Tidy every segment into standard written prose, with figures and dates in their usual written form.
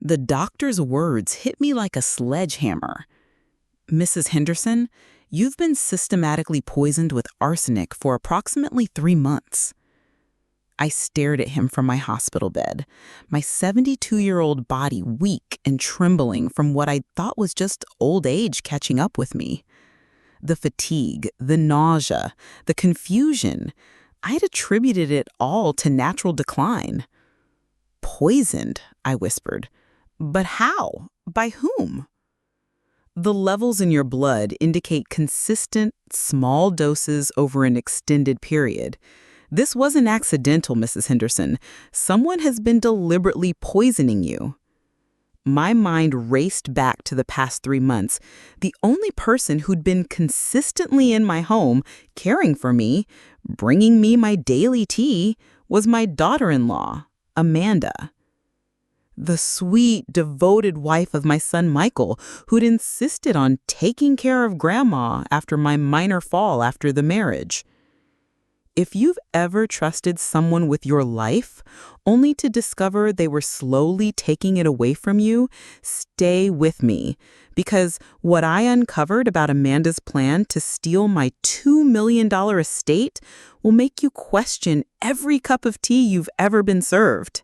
The doctor's words hit me like a sledgehammer. Mrs. Henderson, you've been systematically poisoned with arsenic for approximately 3 months. I stared at him from my hospital bed, my 72-year-old body weak and trembling from what I thought was just old age catching up with me. The fatigue, the nausea, the confusion, I had attributed it all to natural decline. Poisoned, I whispered. But how? By whom? The levels in your blood indicate consistent, small doses over an extended period. This wasn't accidental, Mrs. Henderson. Someone has been deliberately poisoning you. My mind raced back to the past 3 months. The only person who'd been consistently in my home, caring for me, bringing me my daily tea, was my daughter-in-law, Amanda. The sweet, devoted wife of my son Michael, who'd insisted on taking care of Grandma after my minor fall after the marriage. If you've ever trusted someone with your life, only to discover they were slowly taking it away from you, stay with me, because what I uncovered about Amanda's plan to steal my $2 million estate will make you question every cup of tea you've ever been served.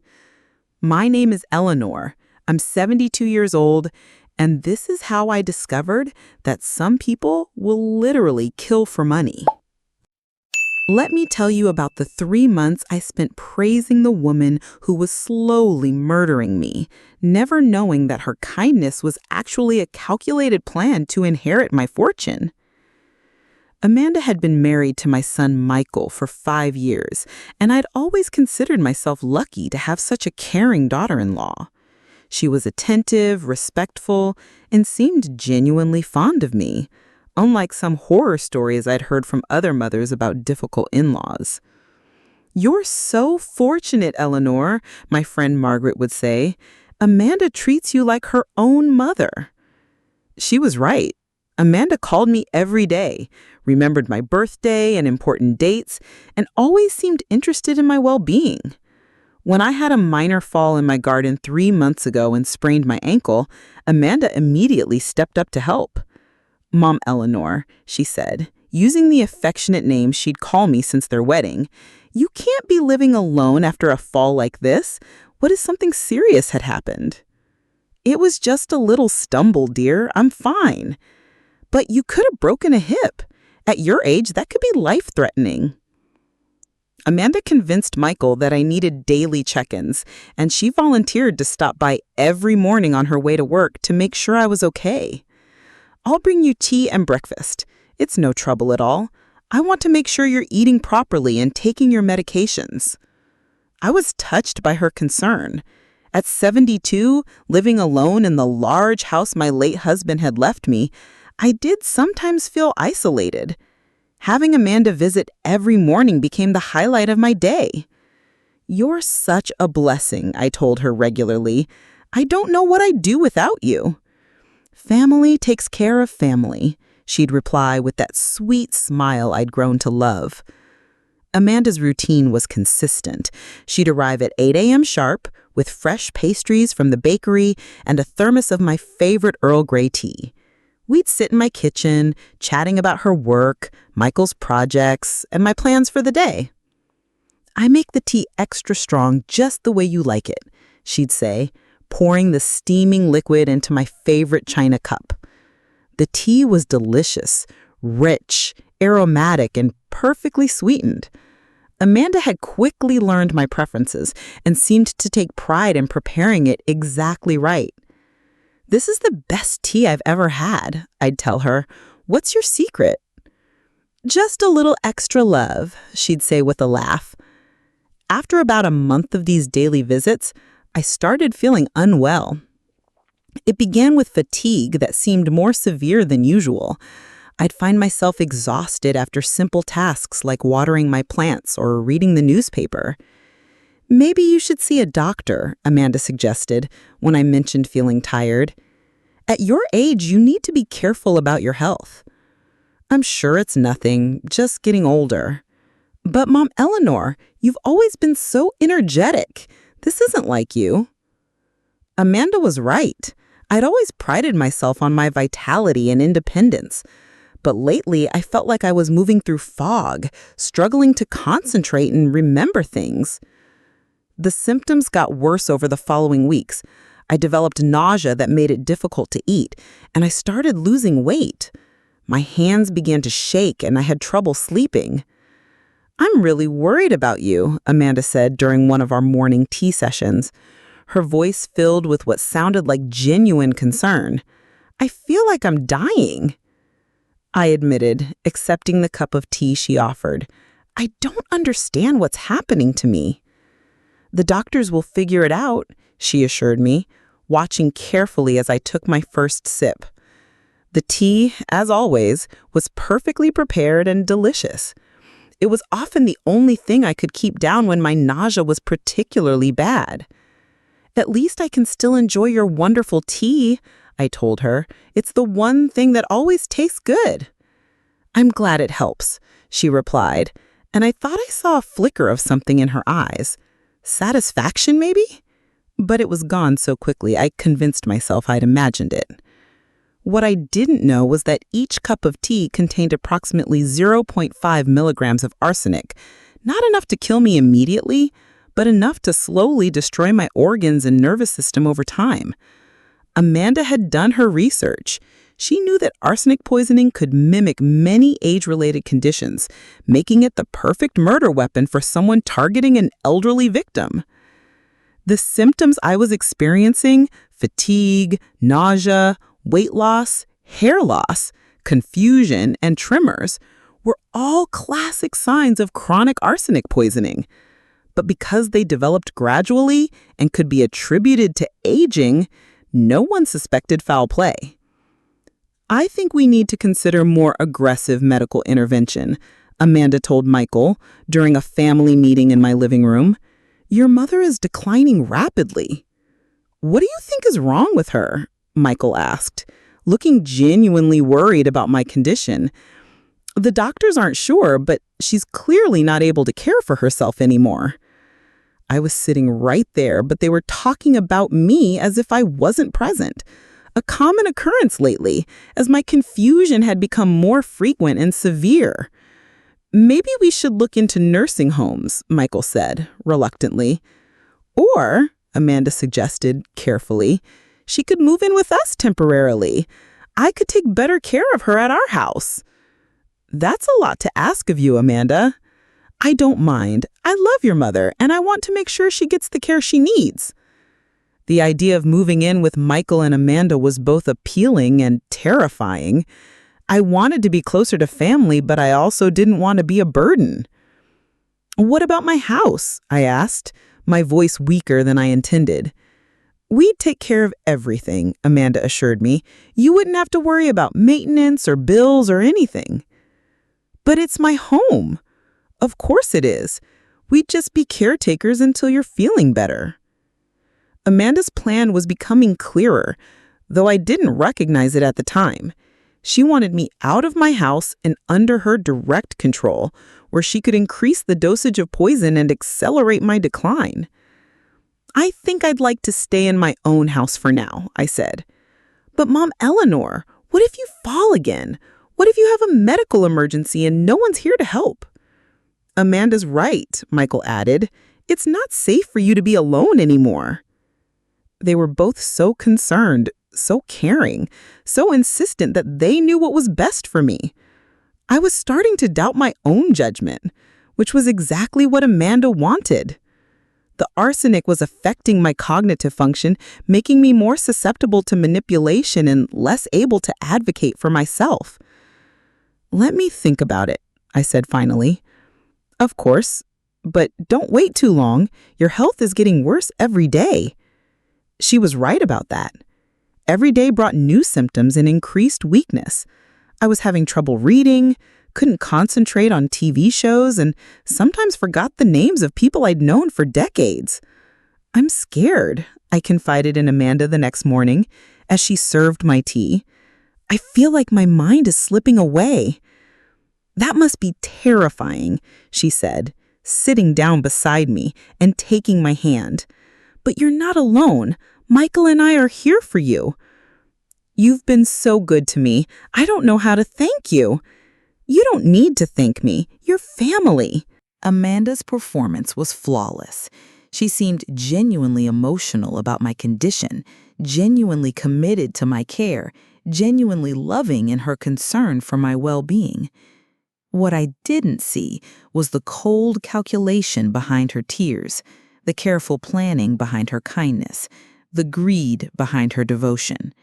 My name is Eleanor. I'm 72 years old, and this is how I discovered that some people will literally kill for money. Let me tell you about the 3 months I spent praising the woman who was slowly murdering me, never knowing that her kindness was actually a calculated plan to inherit my fortune. Amanda had been married to my son Michael for 5 years, and I'd always considered myself lucky to have such a caring daughter-in-law. She was attentive, respectful, and seemed genuinely fond of me, unlike some horror stories I'd heard from other mothers about difficult in-laws. "You're so fortunate, Eleanor," my friend Margaret would say. "Amanda treats you like her own mother." She was right. Amanda called me every day, remembered my birthday and important dates, and always seemed interested in my well-being. When I had a minor fall in my garden 3 months ago and sprained my ankle, Amanda immediately stepped up to help. "Mom Eleanor," she said, using the affectionate name she'd call me since their wedding, "you can't be living alone after a fall like this. What if something serious had happened?" "It was just a little stumble, dear. I'm fine." "But you could have broken a hip. At your age, that could be life-threatening." Amanda convinced Michael that I needed daily check-ins, and she volunteered to stop by every morning on her way to work to make sure I was okay. "I'll bring you tea and breakfast. It's no trouble at all. I want to make sure you're eating properly and taking your medications." I was touched by her concern. At 72, living alone in the large house my late husband had left me, I did sometimes feel isolated. Having Amanda visit every morning became the highlight of my day. "You're such a blessing," I told her regularly. "I don't know what I'd do without you." "Family takes care of family," she'd reply with that sweet smile I'd grown to love. Amanda's routine was consistent. She'd arrive at 8 a.m. sharp with fresh pastries from the bakery and a thermos of my favorite Earl Grey tea. We'd sit in my kitchen, chatting about her work, Michael's projects, and my plans for the day. "I make the tea extra strong just the way you like it," she'd say, pouring the steaming liquid into my favorite china cup. The tea was delicious, rich, aromatic, and perfectly sweetened. Amanda had quickly learned my preferences and seemed to take pride in preparing it exactly right. "This is the best tea I've ever had," I'd tell her. "What's your secret?" "Just a little extra love," she'd say with a laugh. After about a month of these daily visits, I started feeling unwell. It began with fatigue that seemed more severe than usual. I'd find myself exhausted after simple tasks like watering my plants or reading the newspaper. "Maybe you should see a doctor," Amanda suggested when I mentioned feeling tired. "At your age, you need to be careful about your health." "I'm sure it's nothing, just getting older." "But Mom Eleanor, you've always been so energetic. This isn't like you." Amanda was right. I'd always prided myself on my vitality and independence. But lately, I felt like I was moving through fog, struggling to concentrate and remember things. The symptoms got worse over the following weeks. I developed nausea that made it difficult to eat, and I started losing weight. My hands began to shake, and I had trouble sleeping. "I'm really worried about you," Amanda said during one of our morning tea sessions, her voice filled with what sounded like genuine concern. "I feel like I'm dying." I admitted, accepting the cup of tea she offered. "I don't understand what's happening to me." "The doctors will figure it out," she assured me, watching carefully as I took my first sip. The tea, as always, was perfectly prepared and delicious. It was often the only thing I could keep down when my nausea was particularly bad. "At least I can still enjoy your wonderful tea," I told her. "It's the one thing that always tastes good." "I'm glad it helps," she replied, and I thought I saw a flicker of something in her eyes. Satisfaction, maybe? But it was gone so quickly I convinced myself I'd imagined it. What I didn't know was that each cup of tea contained approximately 0.5 milligrams of arsenic, not enough to kill me immediately, but enough to slowly destroy my organs and nervous system over time. Amanda had done her research. She knew that arsenic poisoning could mimic many age-related conditions, making it the perfect murder weapon for someone targeting an elderly victim. The symptoms I was experiencing, fatigue, nausea, weight loss, hair loss, confusion, and tremors, were all classic signs of chronic arsenic poisoning. But because they developed gradually and could be attributed to aging, no one suspected foul play. "I think we need to consider more aggressive medical intervention," Amanda told Michael during a family meeting in my living room. "Your mother is declining rapidly." "What do you think is wrong with her?" Michael asked, looking genuinely worried about my condition. "The doctors aren't sure, but she's clearly not able to care for herself anymore." I was sitting right there, but they were talking about me as if I wasn't present. A common occurrence lately, as my confusion had become more frequent and severe. "Maybe we should look into nursing homes," Michael said, reluctantly. "Or," Amanda suggested carefully, "she could move in with us temporarily. I could take better care of her at our house." "That's a lot to ask of you, Amanda." "I don't mind. I love your mother, and I want to make sure she gets the care she needs." The idea of moving in with Michael and Amanda was both appealing and terrifying. I wanted to be closer to family, but I also didn't want to be a burden. "What about my house?" I asked, my voice weaker than I intended. "We'd take care of everything," Amanda assured me. "You wouldn't have to worry about maintenance or bills or anything." "But it's my home." "Of course it is. We'd just be caretakers until you're feeling better." Amanda's plan was becoming clearer, though I didn't recognize it at the time. She wanted me out of my house and under her direct control, where she could increase the dosage of poison and accelerate my decline. "I think I'd like to stay in my own house for now," I said. "But Mom Eleanor, what if you fall again? What if you have a medical emergency and no one's here to help?" "Amanda's right," Michael added. "It's not safe for you to be alone anymore." They were both so concerned, so caring, so insistent that they knew what was best for me. I was starting to doubt my own judgment, which was exactly what Amanda wanted. The arsenic was affecting my cognitive function, making me more susceptible to manipulation and less able to advocate for myself. "Let me think about it," I said finally. "Of course, but don't wait too long. Your health is getting worse every day." She was right about that. Every day brought new symptoms and increased weakness. I was having trouble reading, couldn't concentrate on TV shows, and sometimes forgot the names of people I'd known for decades. "I'm scared," I confided in Amanda the next morning as she served my tea. "I feel like my mind is slipping away." "That must be terrifying," she said, sitting down beside me and taking my hand. "But you're not alone. Michael and I are here for you. You've been so good to me. I don't know how to thank you. You don't need to thank me. You're family. Amanda's performance was flawless. She seemed genuinely emotional about my condition, genuinely committed to my care, genuinely loving in her concern for my well-being. What I didn't see was the cold calculation behind her tears, the careful planning behind her kindness, the greed behind her devotion.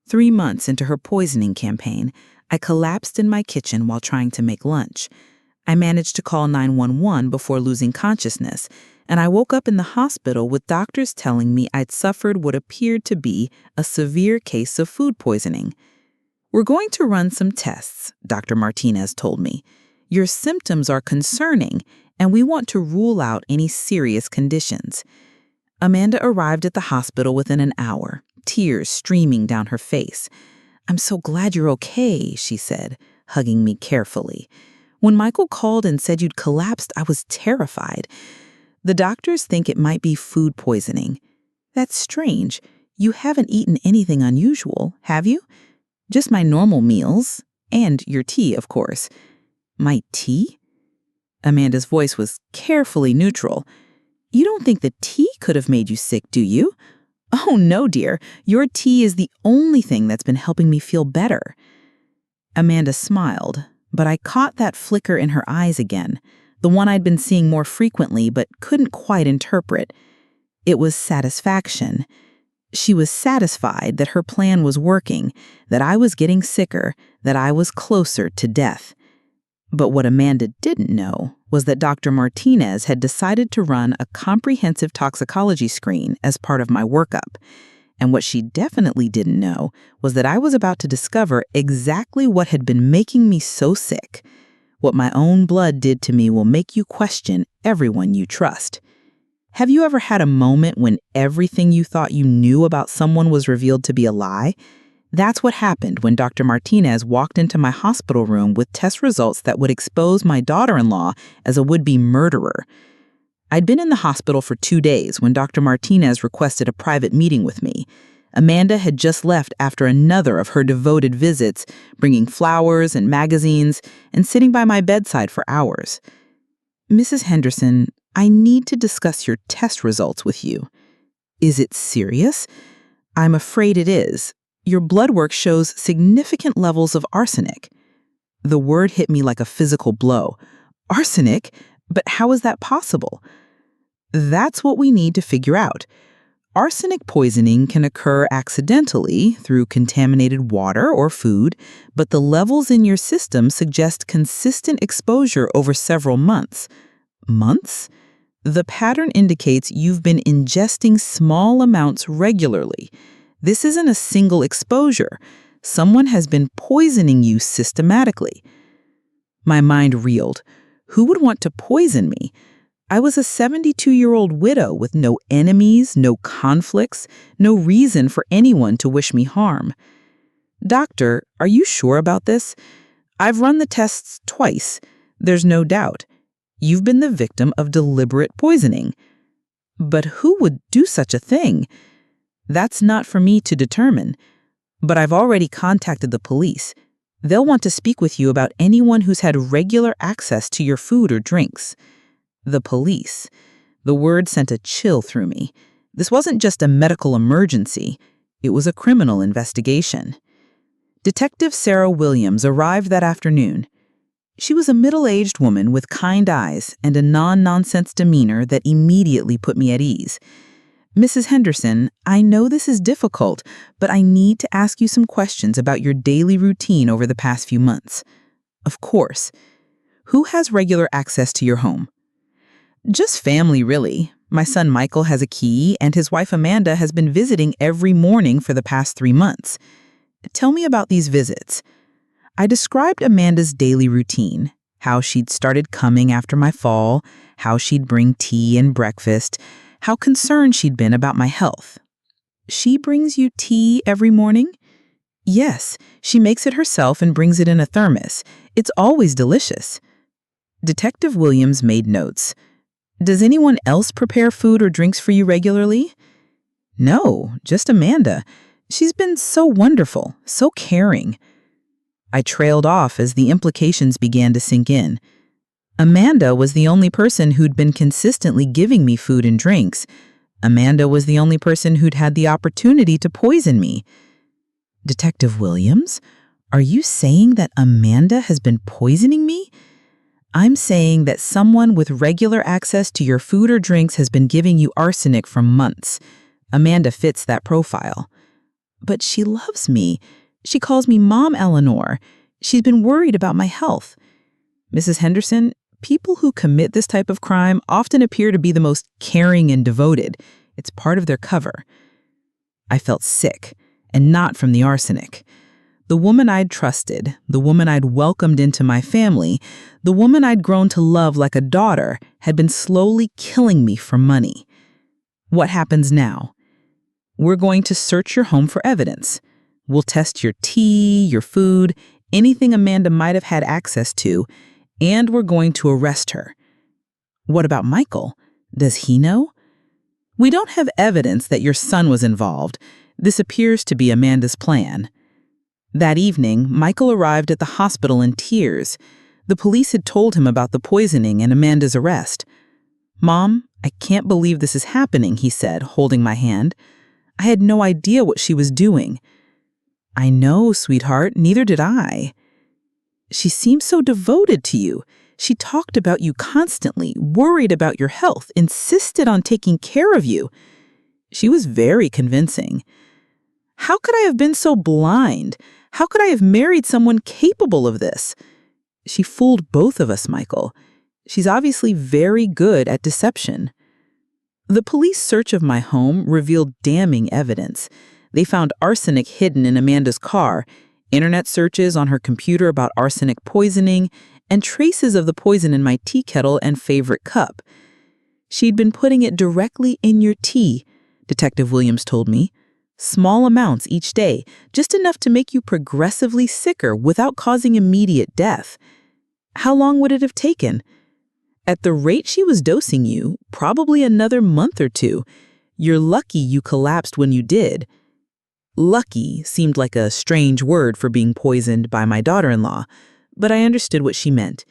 3 months into her poisoning campaign, I collapsed in my kitchen while trying to make lunch. I managed to call 911 before losing consciousness, and I woke up in the hospital with doctors telling me I'd suffered what appeared to be a severe case of food poisoning. "We're going to run some tests," Dr. Martinez told me. "Your symptoms are concerning, and we want to rule out any serious conditions." Amanda arrived at the hospital within an hour, tears streaming down her face. "I'm so glad you're okay," she said, hugging me carefully. "When Michael called and said you'd collapsed, I was terrified. The doctors think it might be food poisoning." "That's strange. You haven't eaten anything unusual, have you?" "Just my normal meals. And your tea, of course." "My tea?" Amanda's voice was carefully neutral. "You don't think the tea could have made you sick, do you?" "Oh, no, dear. Your tea is the only thing that's been helping me feel better." Amanda smiled, but I caught that flicker in her eyes again, the one I'd been seeing more frequently but couldn't quite interpret. It was satisfaction. She was satisfied that her plan was working, that I was getting sicker, that I was closer to death. But what Amanda didn't know was that Dr. Martinez had decided to run a comprehensive toxicology screen as part of my workup. And what she definitely didn't know was that I was about to discover exactly what had been making me so sick. What my own blood did to me will make you question everyone you trust. Have you ever had a moment when everything you thought you knew about someone was revealed to be a lie? That's what happened when Dr. Martinez walked into my hospital room with test results that would expose my daughter-in-law as a would-be murderer. I'd been in the hospital for 2 days when Dr. Martinez requested a private meeting with me. Amanda had just left after another of her devoted visits, bringing flowers and magazines and sitting by my bedside for hours. "Mrs. Henderson, I need to discuss your test results with you." "Is it serious?" "I'm afraid it is. Your blood work shows significant levels of arsenic." The word hit me like a physical blow. "Arsenic? But how is that possible?" "That's what we need to figure out. Arsenic poisoning can occur accidentally through contaminated water or food, but the levels in your system suggest consistent exposure over several months." "Months?" "The pattern indicates you've been ingesting small amounts regularly. This isn't a single exposure. Someone has been poisoning you systematically." My mind reeled. Who would want to poison me? I was a 72-year-old widow with no enemies, no conflicts, no reason for anyone to wish me harm. "Doctor, are you sure about this? I've run the tests twice. There's no doubt. You've been the victim of deliberate poisoning." "But who would do such a thing?" "That's not for me to determine. But I've already contacted the police. They'll want to speak with you about anyone who's had regular access to your food or drinks." The police. The word sent a chill through me. This wasn't just a medical emergency. It was a criminal investigation. Detective Sarah Williams arrived that afternoon. She was a middle-aged woman with kind eyes and a non-nonsense demeanor that immediately put me at ease. "Mrs. Henderson, I know this is difficult, but I need to ask you some questions about your daily routine over the past few months." "Of course. Who has regular access to your home?" "Just family, really. My son Michael has a key, and his wife Amanda has been visiting every morning for the past 3 months." "Tell me about these visits." I described Amanda's daily routine, how she'd started coming after my fall, how she'd bring tea and breakfast, how concerned she'd been about my health. "She brings you tea every morning?" "Yes, she makes it herself and brings it in a thermos. It's always delicious." Detective Williams made notes. "Does anyone else prepare food or drinks for you regularly?" No, just Amanda. She's been so wonderful, so caring. I trailed off as the implications began to sink in. Amanda was the only person who'd been consistently giving me food and drinks. Amanda was the only person who'd had the opportunity to poison me. Detective Williams, are you saying that Amanda has been poisoning me? I'm saying that someone with regular access to your food or drinks has been giving you arsenic for months. Amanda fits that profile. But she loves me. She calls me Mom Eleanor. She's been worried about my health. Mrs. Henderson, people who commit this type of crime often appear to be the most caring and devoted. It's part of their cover. I felt sick, and not from the arsenic. The woman I'd trusted, the woman I'd welcomed into my family, the woman I'd grown to love like a daughter, had been slowly killing me for money. What happens now? We're going to search your home for evidence. We'll test your tea, your food, anything Amanda might have had access to, and we're going to arrest her. What about Michael? Does he know? We don't have evidence that your son was involved. This appears to be Amanda's plan. That evening, Michael arrived at the hospital in tears. The police had told him about the poisoning and Amanda's arrest. "Mom, I can't believe this is happening," he said, holding my hand. "I had no idea what she was doing." "I know, sweetheart, neither did I." "She seemed so devoted to you. She talked about you constantly, worried about your health, insisted on taking care of you. She was very convincing. How could I have been so blind? How could I have married someone capable of this? She fooled both of us, Michael. She's obviously very good at deception." The police search of my home revealed damning evidence. They found arsenic hidden in Amanda's car, internet searches on her computer about arsenic poisoning, and traces of the poison in my tea kettle and favorite cup. "She'd been putting it directly in your tea," Detective Williams told me. "Small amounts each day, just enough to make you progressively sicker without causing immediate death. How long would it have taken? At the rate she was dosing you, probably another month or two. You're lucky you collapsed when you did." Lucky seemed like a strange word for being poisoned by my daughter-in-law, but I understood what she meant.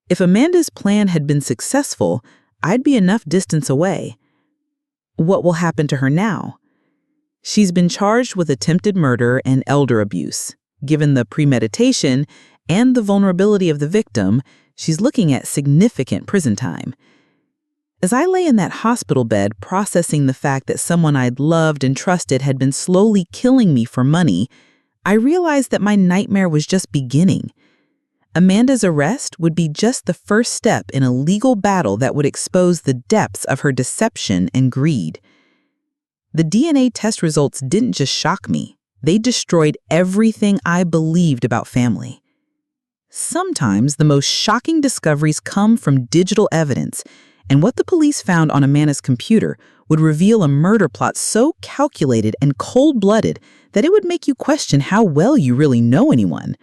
If Amanda's plan had been successful, I'd be enough distance away. What will happen to her now? She's been charged with attempted murder and elder abuse. Given the premeditation and the vulnerability of the victim, she's looking at significant prison time. As I lay in that hospital bed processing the fact that someone I'd loved and trusted had been slowly killing me for money, I realized that my nightmare was just beginning. Amanda's arrest would be just the first step in a legal battle that would expose the depths of her deception and greed. The DNA test results didn't just shock me. They destroyed everything I believed about family. Sometimes the most shocking discoveries come from digital evidence, and what the police found on Amanda's computer would reveal a murder plot so calculated and cold-blooded that it would make you question how well you really know anyone.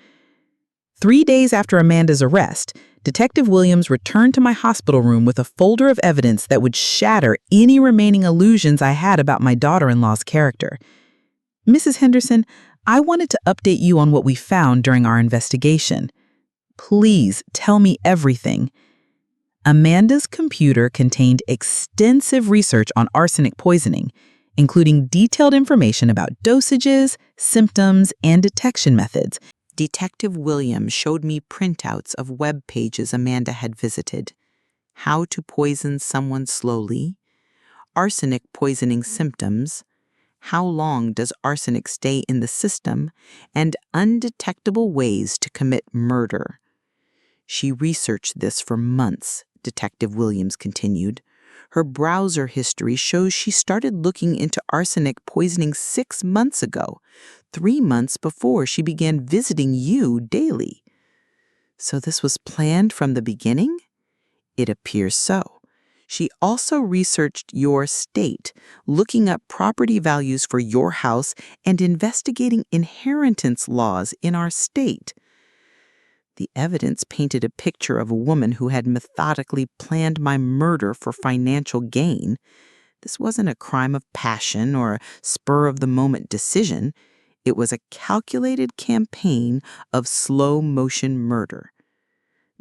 3 days after Amanda's arrest, Detective Williams returned to my hospital room with a folder of evidence that would shatter any remaining illusions I had about my daughter-in-law's character. "Mrs. Henderson, I wanted to update you on what we found during our investigation. Please tell me everything." Amanda's computer contained extensive research on arsenic poisoning, including detailed information about dosages, symptoms, and detection methods. Detective Williams showed me printouts of web pages Amanda had visited. How to poison someone slowly, arsenic poisoning symptoms, how long does arsenic stay in the system, and undetectable ways to commit murder. She researched this for months, Detective Williams continued. Her browser history shows she started looking into arsenic poisoning 6 months ago, 3 months before she began visiting you daily. So this was planned from the beginning? It appears so. She also researched your state, looking up property values for your house and investigating inheritance laws in our state. The evidence painted a picture of a woman who had methodically planned my murder for financial gain. This wasn't a crime of passion or a spur-of-the-moment decision. It was a calculated campaign of slow-motion murder.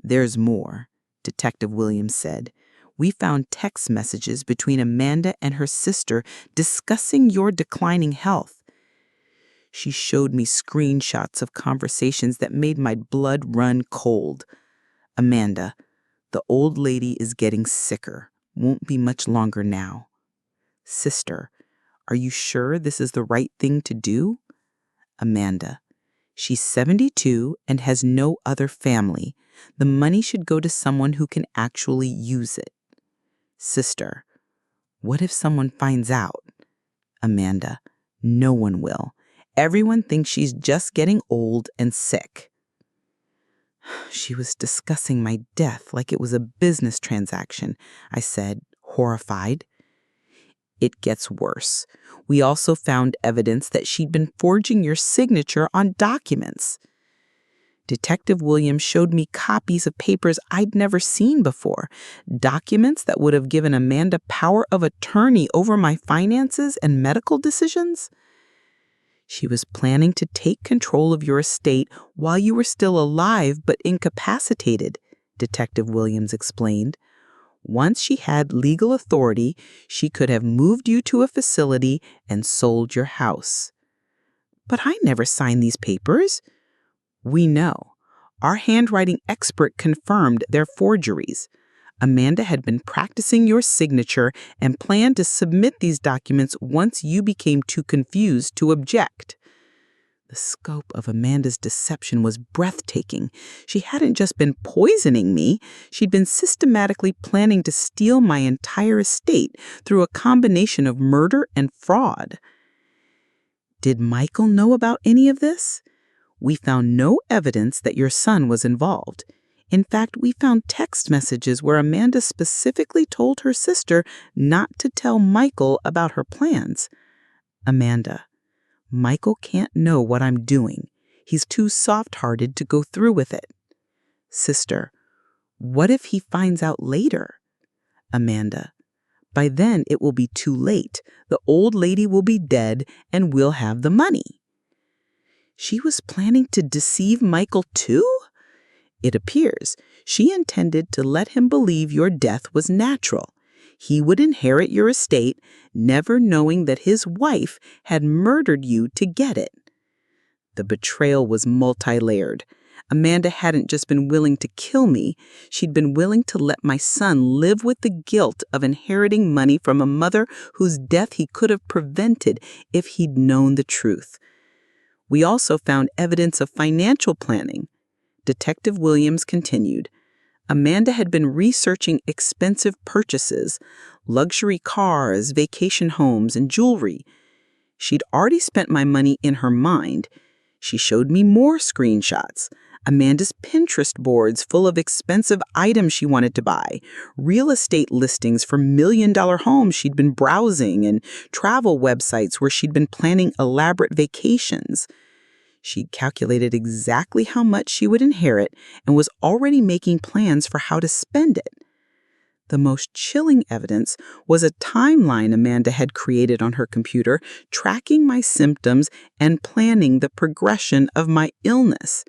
"There's more," Detective Williams said. "We found text messages between Amanda and her sister discussing your declining health. She showed me screenshots of conversations that made my blood run cold. Amanda, the old lady is getting sicker. Won't be much longer now. Sister, are you sure this is the right thing to do? Amanda, she's 72 and has no other family. The money should go to someone who can actually use it. Sister, what if someone finds out? Amanda, no one will. Everyone thinks she's just getting old and sick." She was discussing my death like it was a business transaction, I said, horrified. "It gets worse. We also found evidence that she'd been forging your signature on documents." Detective Williams showed me copies of papers I'd never seen before, documents that would have given Amanda power of attorney over my finances and medical decisions. "She was planning to take control of your estate while you were still alive but incapacitated," Detective Williams explained. "Once she had legal authority, she could have moved you to a facility and sold your house." "But I never signed these papers." "We know. Our handwriting expert confirmed they're forgeries. Amanda had been practicing your signature and planned to submit these documents once you became too confused to object." The scope of Amanda's deception was breathtaking. She hadn't just been poisoning me, she'd been systematically planning to steal my entire estate through a combination of murder and fraud. "Did Michael know about any of this?" "We found no evidence that your son was involved. In fact, we found text messages where Amanda specifically told her sister not to tell Michael about her plans." "Amanda, Michael can't know what I'm doing. He's too soft-hearted to go through with it." "Sister, what if he finds out later?" "Amanda, by then it will be too late. The old lady will be dead and we'll have the money." She was planning to deceive Michael too? "It appears she intended to let him believe your death was natural. He would inherit your estate, never knowing that his wife had murdered you to get it." The betrayal was multi-layered. Amanda hadn't just been willing to kill me, she'd been willing to let my son live with the guilt of inheriting money from a mother whose death he could have prevented if he'd known the truth. We also found evidence of financial planning. Detective Williams continued. Amanda had been researching expensive purchases, luxury cars, vacation homes, and jewelry. She'd already spent my money in her mind. She showed me more screenshots. Amanda's Pinterest boards full of expensive items she wanted to buy, real estate listings for million-dollar homes she'd been browsing, and travel websites where she'd been planning elaborate vacations. She'd calculated exactly how much she would inherit and was already making plans for how to spend it. The most chilling evidence was a timeline Amanda had created on her computer, tracking my symptoms and planning the progression of my illness.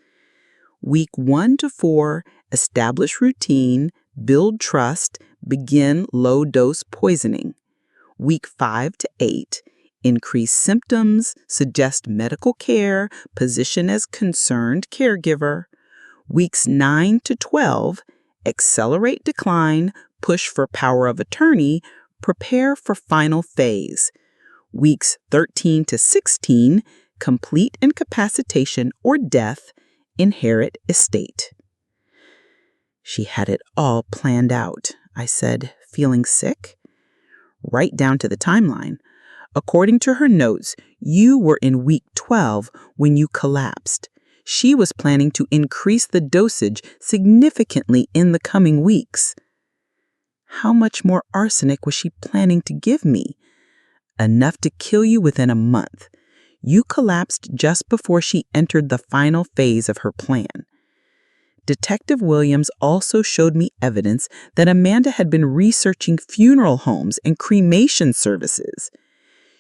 Week 1 to 4, establish routine, build trust, begin low-dose poisoning. Week 5 to 8, increase symptoms, suggest medical care, position as concerned caregiver. Weeks 9 to 12, accelerate decline, push for power of attorney, prepare for final phase. Weeks 13 to 16, complete incapacitation or death, inherit estate. She had it all planned out, I said, feeling sick. Right down to the timeline. According to her notes, you were in week 12 when you collapsed. She was planning to increase the dosage significantly in the coming weeks. How much more arsenic was she planning to give me? Enough to kill you within a month. You collapsed just before she entered the final phase of her plan. Detective Williams also showed me evidence that Amanda had been researching funeral homes and cremation services.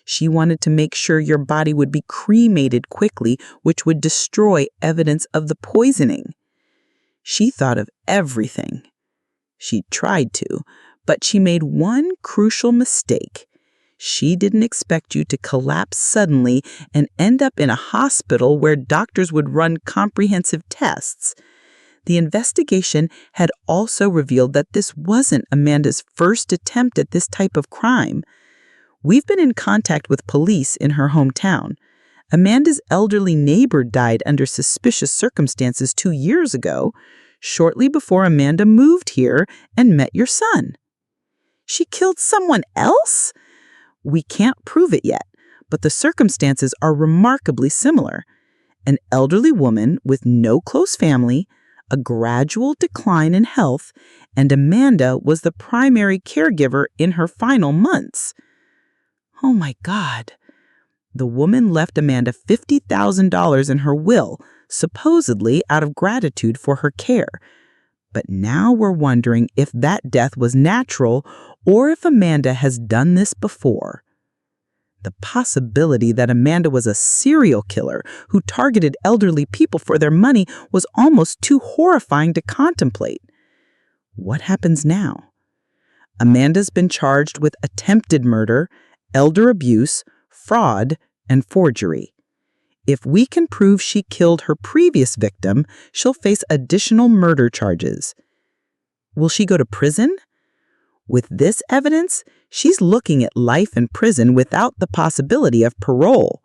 She wanted to make sure your body would be cremated quickly, which would destroy evidence of the poisoning. She thought of everything. She tried to, but she made one crucial mistake. She didn't expect you to collapse suddenly and end up in a hospital where doctors would run comprehensive tests. The investigation had also revealed that this wasn't Amanda's first attempt at this type of crime. We've been in contact with police in her hometown. Amanda's elderly neighbor died under suspicious circumstances 2 years ago, shortly before Amanda moved here and met your son. She killed someone else? We can't prove it yet, but the circumstances are remarkably similar. An elderly woman with no close family, a gradual decline in health, and Amanda was the primary caregiver in her final months. Oh my God. The woman left Amanda $50,000 in her will, supposedly out of gratitude for her care. But now we're wondering if that death was natural or if Amanda has done this before. The possibility that Amanda was a serial killer who targeted elderly people for their money was almost too horrifying to contemplate. What happens now? Amanda's been charged with attempted murder, elder abuse, fraud, and forgery. If we can prove she killed her previous victim, she'll face additional murder charges. Will she go to prison? With this evidence, she's looking at life in prison without the possibility of parole.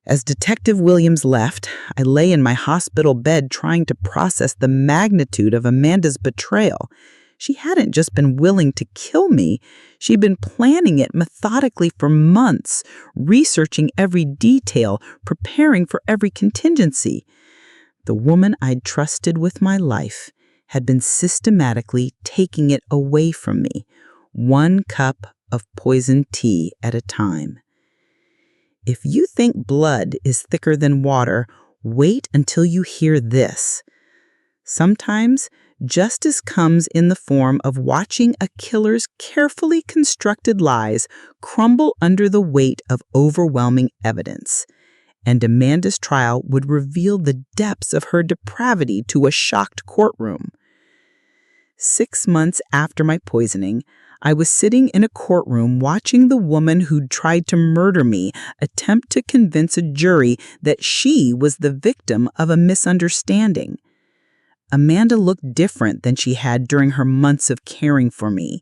As Detective Williams left, I lay in my hospital bed trying to process the magnitude of Amanda's betrayal. She hadn't just been willing to kill me, she'd been planning it methodically for months, researching every detail, preparing for every contingency. The woman I'd trusted with my life had been systematically taking it away from me, 1 cup of poisoned tea at a time. If you think blood is thicker than water, wait until you hear this. Sometimes, justice comes in the form of watching a killer's carefully constructed lies crumble under the weight of overwhelming evidence. And Amanda's trial would reveal the depths of her depravity to a shocked courtroom. 6 months after my poisoning, I was sitting in a courtroom watching the woman who'd tried to murder me attempt to convince a jury that she was the victim of a misunderstanding. Amanda looked different than she had during her months of caring for me.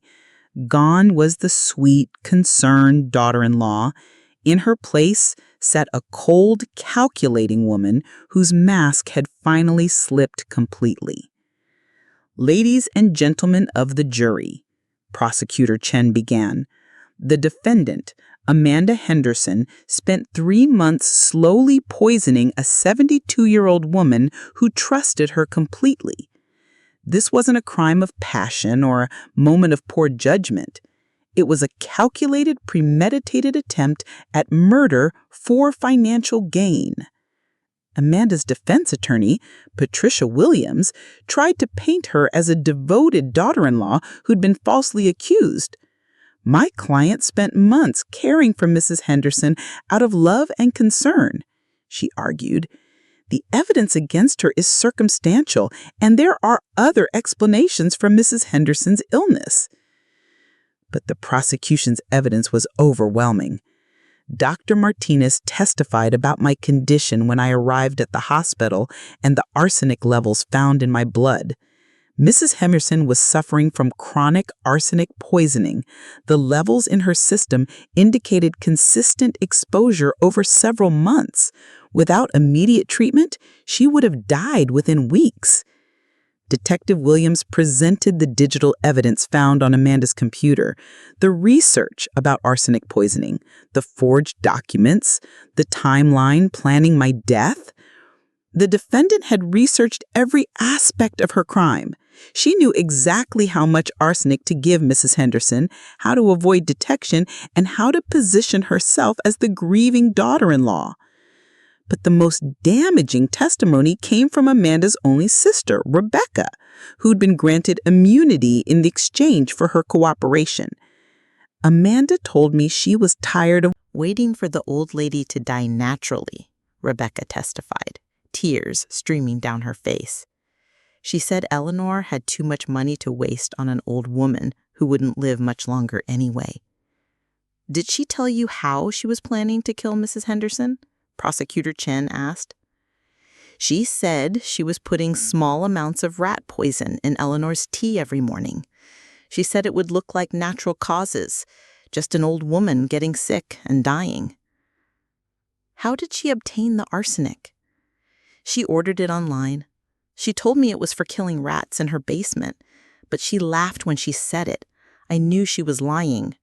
Gone was the sweet, concerned daughter-in-law. In her place sat a cold, calculating woman whose mask had finally slipped completely. "Ladies and gentlemen of the jury," Prosecutor Chen began, "the defendant, Amanda Henderson, spent 3 months slowly poisoning a 72-year-old woman who trusted her completely. This wasn't a crime of passion or a moment of poor judgment. It was a calculated, premeditated attempt at murder for financial gain." Amanda's defense attorney, Patricia Williams, tried to paint her as a devoted daughter-in-law who'd been falsely accused. "My client spent months caring for Mrs. Henderson out of love and concern," she argued. "The evidence against her is circumstantial, and there are other explanations for Mrs. Henderson's illness." But the prosecution's evidence was overwhelming. Dr. Martinez testified about my condition when I arrived at the hospital and the arsenic levels found in my blood. Mrs. Henderson was suffering from chronic arsenic poisoning. The levels in her system indicated consistent exposure over several months. Without immediate treatment, she would have died within weeks. Detective Williams presented the digital evidence found on Amanda's computer, the research about arsenic poisoning, the forged documents, the timeline planning my death. The defendant had researched every aspect of her crime. She knew exactly how much arsenic to give Mrs. Henderson, how to avoid detection, and how to position herself as the grieving daughter-in-law. But the most damaging testimony came from Amanda's only sister, Rebecca, who'd been granted immunity in the exchange for her cooperation. Amanda told me she was tired of waiting for the old lady to die naturally, Rebecca testified, tears streaming down her face. She said Eleanor had too much money to waste on an old woman who wouldn't live much longer anyway. Did she tell you how she was planning to kill Mrs. Henderson? Prosecutor Chen asked. She said she was putting small amounts of rat poison in Eleanor's tea every morning. She said it would look like natural causes, just an old woman getting sick and dying. How did she obtain the arsenic? She ordered it online. She told me it was for killing rats in her basement, but she laughed when she said it. I knew she was lying.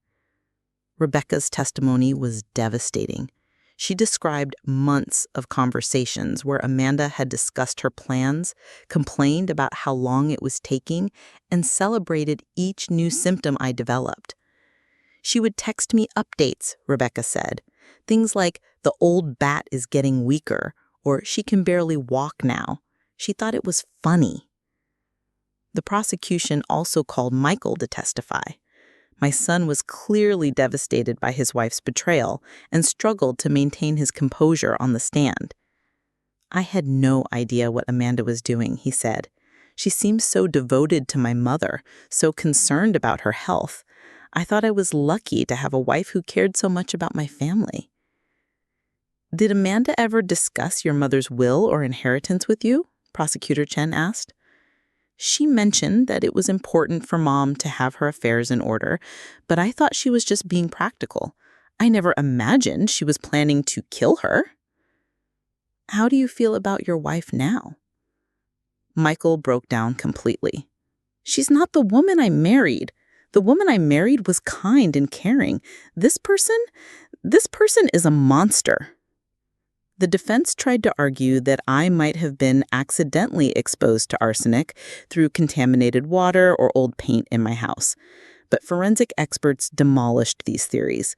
Rebecca's testimony was devastating. She described months of conversations where Amanda had discussed her plans, complained about how long it was taking, and celebrated each new symptom I developed. She would text me updates, Rebecca said. Things like, the old bat is getting weaker, or she can barely walk now. She thought it was funny. The prosecution also called Michael to testify. My son was clearly devastated by his wife's betrayal and struggled to maintain his composure on the stand. I had no idea what Amanda was doing, he said. She seemed so devoted to my mother, so concerned about her health. I thought I was lucky to have a wife who cared so much about my family. Did Amanda ever discuss your mother's will or inheritance with you? Prosecutor Chen asked. She mentioned that it was important for Mom to have her affairs in order, but I thought she was just being practical. I never imagined she was planning to kill her. How do you feel about your wife now? Michael broke down completely. She's not the woman I married. The woman I married was kind and caring. This person is a monster. The defense tried to argue that I might have been accidentally exposed to arsenic through contaminated water or old paint in my house, but forensic experts demolished these theories.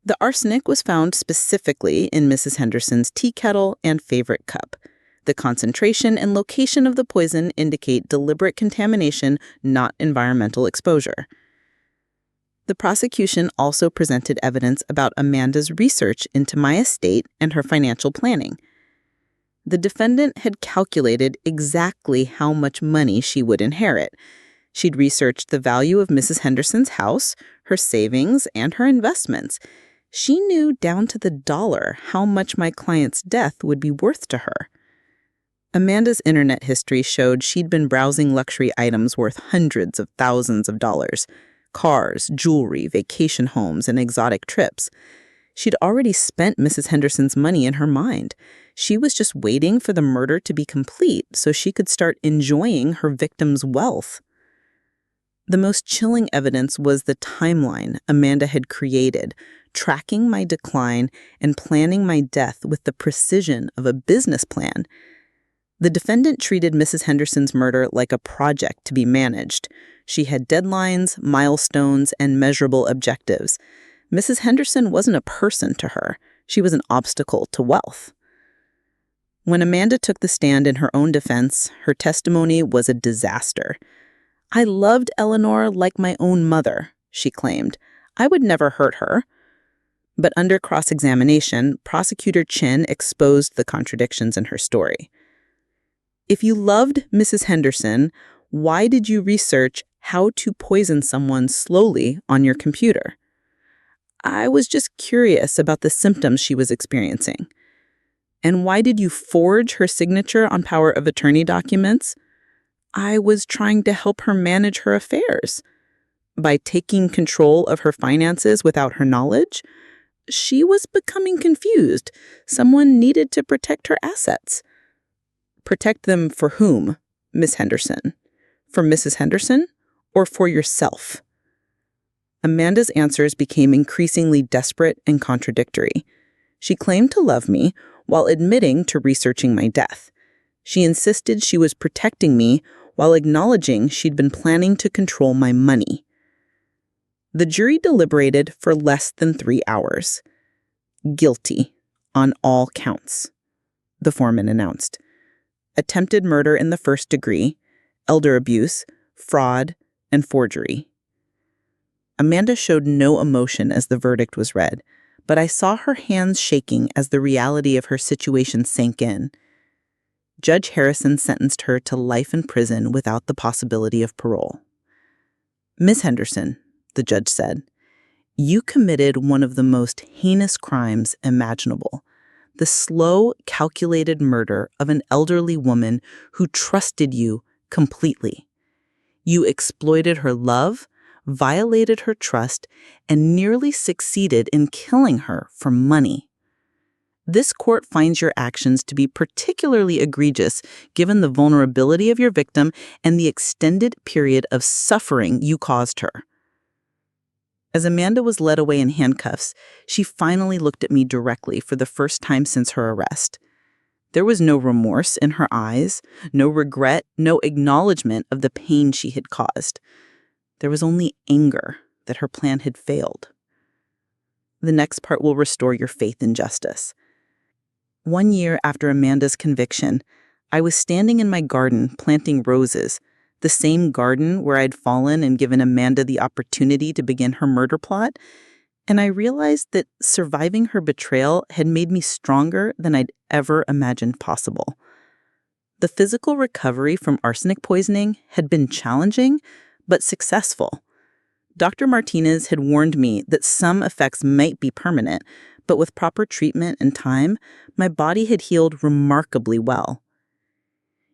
The arsenic was found specifically in Mrs. Henderson's tea kettle and favorite cup. The concentration and location of the poison indicate deliberate contamination, not environmental exposure. The prosecution also presented evidence about Amanda's research into my estate and her financial planning. The defendant had calculated exactly how much money she would inherit. She'd researched the value of Mrs. Henderson's house, her savings, and her investments. She knew down to the dollar how much my client's death would be worth to her. Amanda's internet history showed she'd been browsing luxury items worth hundreds of thousands of dollars. Cars, jewelry, vacation homes, and exotic trips. She'd already spent Mrs. Henderson's money in her mind. She was just waiting for the murder to be complete so she could start enjoying her victim's wealth. The most chilling evidence was the timeline Amanda had created, tracking my decline and planning my death with the precision of a business plan. The defendant treated Mrs. Henderson's murder like a project to be managed. She had deadlines, milestones, and measurable objectives. Mrs. Henderson wasn't a person to her. She was an obstacle to wealth. When Amanda took the stand in her own defense, her testimony was a disaster. I loved Eleanor like my own mother, she claimed. I would never hurt her. But under cross-examination, Prosecutor Chen exposed the contradictions in her story. If you loved Mrs. Henderson, why did you research how to poison someone slowly on your computer? I was just curious about the symptoms she was experiencing. And why did you forge her signature on power of attorney documents? I was trying to help her manage her affairs. By taking control of her finances without her knowledge, she was becoming confused. Someone needed to protect her assets. Protect them for whom, Miss Henderson? For Mrs. Henderson or for yourself? Amanda's answers became increasingly desperate and contradictory. She claimed to love me while admitting to researching my death. She insisted she was protecting me while acknowledging she'd been planning to control my money. The jury deliberated for less than 3 hours. Guilty on all counts. the foreman announced. Attempted murder in the first degree, elder abuse, fraud, and forgery. Amanda showed no emotion as the verdict was read, but I saw her hands shaking as the reality of her situation sank in. Judge Harrison sentenced her to life in prison without the possibility of parole. "Miss Henderson," the judge said, "you committed one of the most heinous crimes imaginable, the slow, calculated murder of an elderly woman who trusted you completely. You exploited her love, violated her trust, and nearly succeeded in killing her for money. This court finds your actions to be particularly egregious given the vulnerability of your victim and the extended period of suffering you caused her." As Amanda was led away in handcuffs, she finally looked at me directly for the first time since her arrest. There was no remorse in her eyes, no regret, no acknowledgement of the pain she had caused. There was only anger that her plan had failed. The next part will restore your faith in justice. 1 year after Amanda's conviction, I was standing in my garden planting roses, the same garden where I'd fallen and given Amanda the opportunity to begin her murder plot, and I realized that surviving her betrayal had made me stronger than I'd ever imagined possible. The physical recovery from arsenic poisoning had been challenging, but successful. Dr. Martinez had warned me that some effects might be permanent, but with proper treatment and time, my body had healed remarkably well.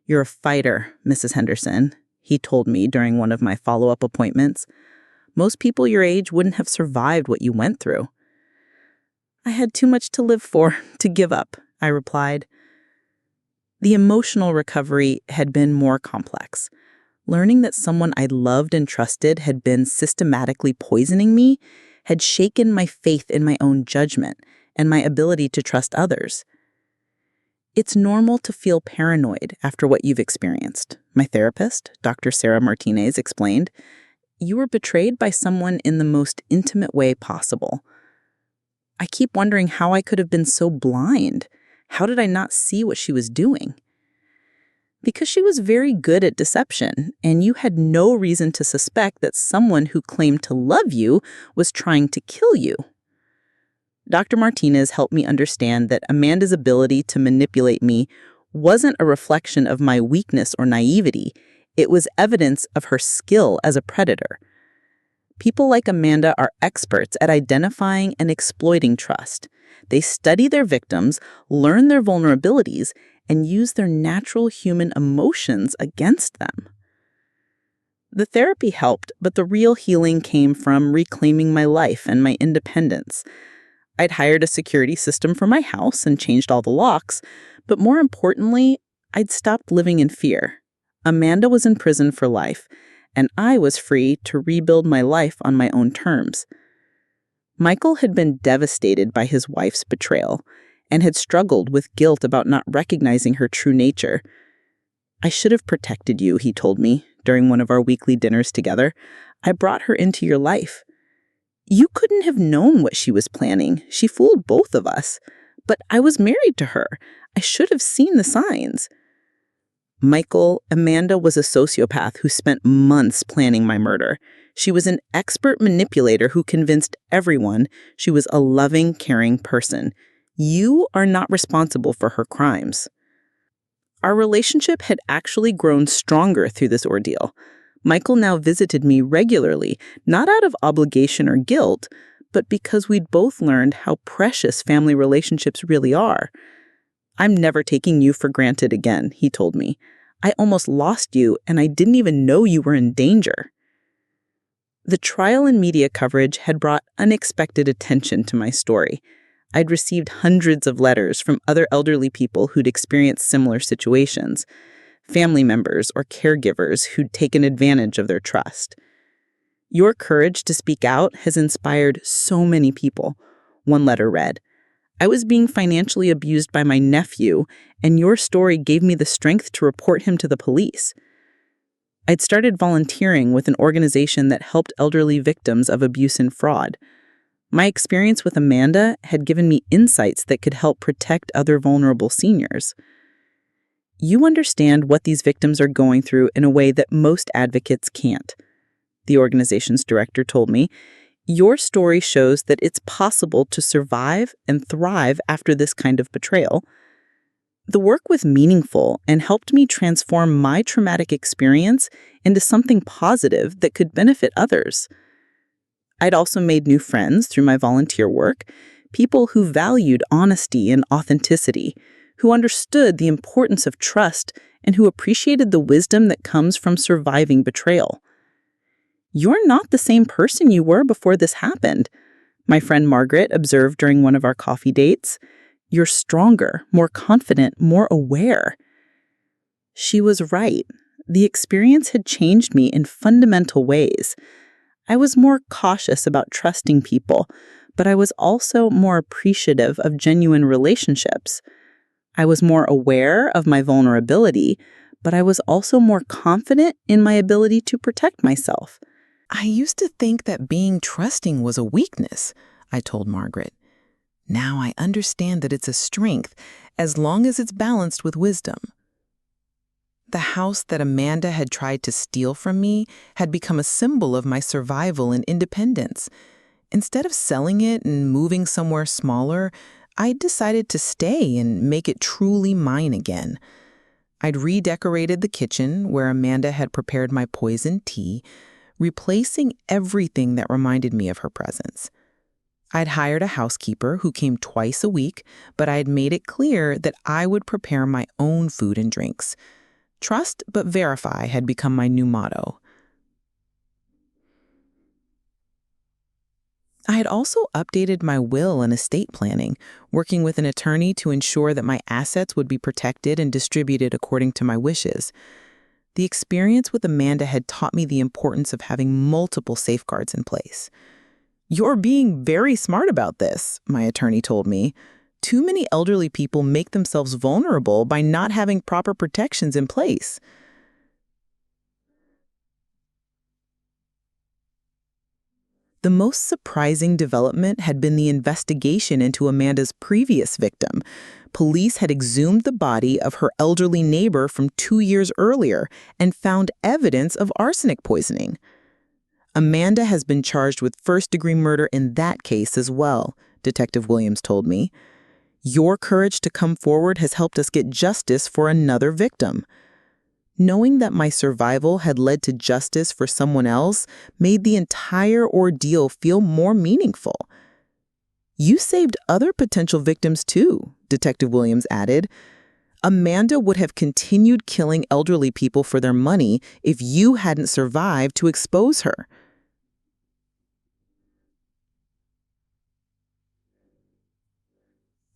"You're a fighter, Mrs. Henderson," he told me during one of my follow-up appointments. "Most people your age wouldn't have survived what you went through." "I had too much to live for to give up," I replied. The emotional recovery had been more complex. Learning that someone I loved and trusted had been systematically poisoning me had shaken my faith in my own judgment and my ability to trust others. "It's normal to feel paranoid after what you've experienced," my therapist, Dr. Sarah Martinez, explained. "You were betrayed by someone in the most intimate way possible. I keep wondering how I could have been so blind. How did I not see what she was doing?" "Because she was very good at deception, and you had no reason to suspect that someone who claimed to love you was trying to kill you." Dr. Martinez helped me understand that Amanda's ability to manipulate me wasn't a reflection of my weakness or naivety. It was evidence of her skill as a predator. People like Amanda are experts at identifying and exploiting trust. They study their victims, learn their vulnerabilities, and use their natural human emotions against them. The therapy helped, but the real healing came from reclaiming my life and my independence. I'd hired a security system for my house and changed all the locks, but more importantly, I'd stopped living in fear. Amanda was in prison for life, and I was free to rebuild my life on my own terms. Michael had been devastated by his wife's betrayal and had struggled with guilt about not recognizing her true nature. "I should have protected you," he told me during one of our weekly dinners together. "I brought her into your life. You couldn't have known what she was planning. She fooled both of us. But I was married to her. I should have seen the signs." Amanda was a sociopath who spent months planning my murder. She was an expert manipulator who convinced everyone she was a loving, caring person. You are not responsible for her crimes. Our relationship had actually grown stronger through this ordeal. Michael now visited me regularly, not out of obligation or guilt, but because we'd both learned how precious family relationships really are. "I'm never taking you for granted again," he told me. "I almost lost you, and I didn't even know you were in danger." The trial and media coverage had brought unexpected attention to my story. I'd received hundreds of letters from other elderly people who'd experienced similar situations, family members or caregivers who'd taken advantage of their trust. "Your courage to speak out has inspired so many people," one letter read. "I was being financially abused by my nephew, and your story gave me the strength to report him to the police." I'd started volunteering with an organization that helped elderly victims of abuse and fraud. My experience with Amanda had given me insights that could help protect other vulnerable seniors. You understand what these victims are going through in a way that most advocates can't, the organization's director told me. Your story shows that it's possible to survive and thrive after this kind of betrayal. The work was meaningful and helped me transform my traumatic experience into something positive that could benefit others. I'd also made new friends through my volunteer work, people who valued honesty and authenticity, who understood the importance of trust, and who appreciated the wisdom that comes from surviving betrayal. You're not the same person you were before this happened, my friend Margaret observed during one of our coffee dates. You're stronger, more confident, more aware. She was right. The experience had changed me in fundamental ways. I was more cautious about trusting people, but I was also more appreciative of genuine relationships. I was more aware of my vulnerability, but I was also more confident in my ability to protect myself. I used to think that being trusting was a weakness, I told Margaret. Now I understand that it's a strength, as long as it's balanced with wisdom. The house that Amanda had tried to steal from me had become a symbol of my survival and independence. Instead of selling it and moving somewhere smaller, I decided to stay and make it truly mine again. I'd redecorated the kitchen where Amanda had prepared my poisoned tea, replacing everything that reminded me of her presence. I'd hired a housekeeper who came twice a week, but I had made it clear that I would prepare my own food and drinks. Trust but verify had become my new motto. I had also updated my will and estate planning, working with an attorney to ensure that my assets would be protected and distributed according to my wishes. The experience with Amanda had taught me the importance of having multiple safeguards in place. You're being very smart about this, my attorney told me. Too many elderly people make themselves vulnerable by not having proper protections in place. The most surprising development had been the investigation into Amanda's previous victim. Police had exhumed the body of her elderly neighbor from 2 years earlier and found evidence of arsenic poisoning. Amanda has been charged with first-degree murder in that case as well, Detective Williams told me. Your courage to come forward has helped us get justice for another victim. Knowing that my survival had led to justice for someone else made the entire ordeal feel more meaningful. You saved other potential victims too, Detective Williams added. Amanda would have continued killing elderly people for their money if you hadn't survived to expose her.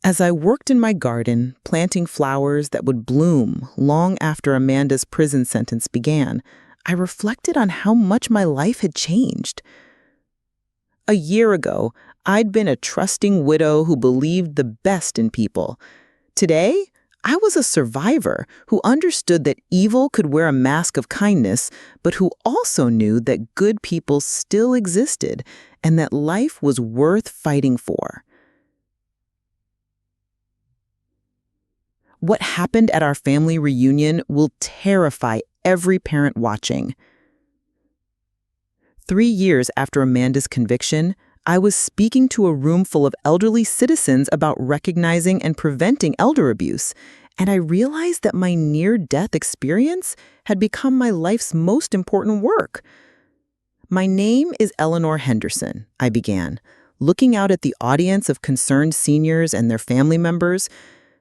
As I worked in my garden, planting flowers that would bloom long after Amanda's prison sentence began, I reflected on how much my life had changed. A year ago, I'd been a trusting widow who believed the best in people. Today, I was a survivor who understood that evil could wear a mask of kindness, but who also knew that good people still existed and that life was worth fighting for. What happened at our family reunion will terrify every parent watching. 3 years after Amanda's conviction, I was speaking to a room full of elderly citizens about recognizing and preventing elder abuse, and I realized that my near-death experience had become my life's most important work. My name is Eleanor Henderson, I began, looking out at the audience of concerned seniors and their family members.